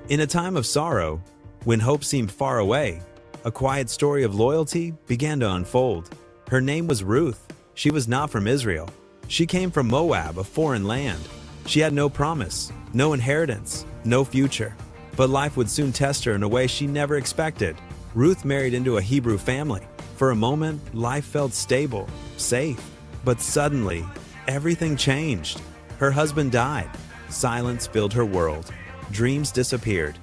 In a time of sorrow, when hope seemed far away, a quiet story of loyalty began to unfold. Her name was Ruth. She was not from Israel. She came from Moab, a foreign land. She had no promise, no inheritance, no future. But life would soon test her in a way she never expected. Ruth married into a Hebrew family. For a moment, life felt stable, safe. But suddenly, everything changed. Her husband died. Silence filled her world. Dreams disappeared.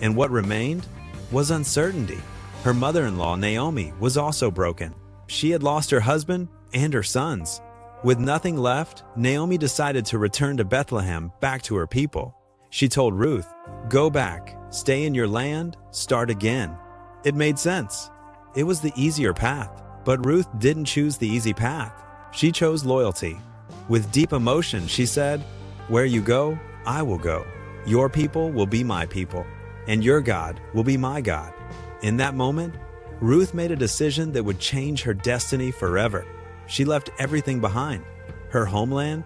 And what remained was uncertainty. Her mother-in-law, Naomi, was also broken. She had lost her husband and her sons. With nothing left, Naomi decided to return to Bethlehem, back to her people. She told Ruth, "Go back, stay in your land, start again." It made sense. It was the easier path. But Ruth didn't choose the easy path. She chose loyalty. With deep emotion, she said, "Where you go, I will go. Your people will be my people, and your God will be my God." In that moment, Ruth made a decision that would change her destiny forever. She left everything behind: her homeland,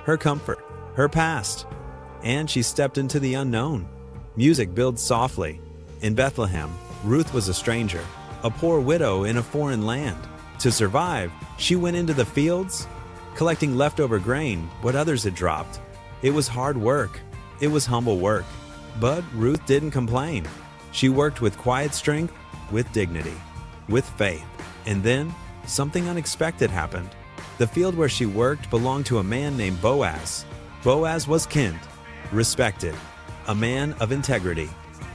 her comfort, her past, and she stepped into the unknown. Music builds softly. In Bethlehem, Ruth was a stranger, a poor widow in a foreign land. To survive, she went into the fields, collecting leftover grain, what others had dropped. It was hard work. It was humble work. But Ruth didn't complain. She worked with quiet strength, with dignity, with faith. And then, something unexpected happened. The field where she worked belonged to a man named Boaz. Boaz was kin, respected, a man of integrity.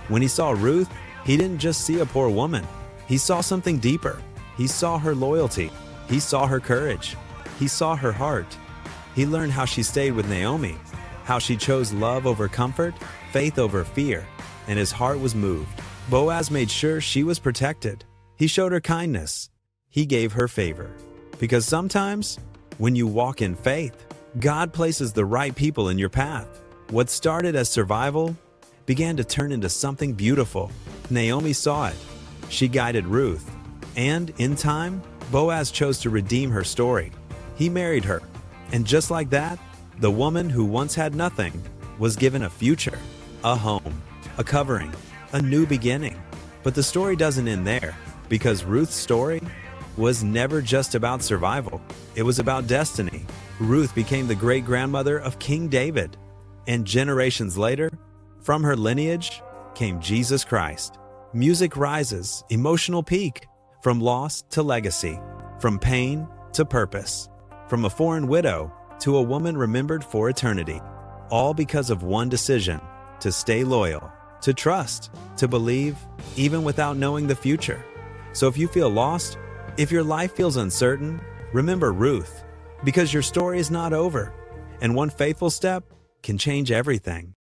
When he saw Ruth, he didn't just see a poor woman. He saw something deeper. He saw her loyalty. He saw her courage. He saw her heart. He learned how she stayed with Naomi, how she chose love over comfort, faith over fear, and his heart was moved. Boaz made sure she was protected. He showed her kindness. He gave her favor. Because sometimes, when you walk in faith, God places the right people in your path. What started as survival began to turn into something beautiful. Naomi saw it. She guided Ruth. And, in time, Boaz chose to redeem her story. He married her. And just like that, the woman who once had nothing was given a future, a home, a covering, a new beginning. But the story doesn't end there, because Ruth's story was never just about survival. It was about destiny. Ruth became the great-grandmother of King David. And generations later, from her lineage came Jesus Christ. Music rises, emotional peak, from loss to legacy, from pain to purpose, from a foreign widow to a woman remembered for eternity. All because of one decision: to stay loyal, to trust, to believe, even without knowing the future. So if you feel lost, if your life feels uncertain, remember Ruth, because your story is not over, and one faithful step can change everything.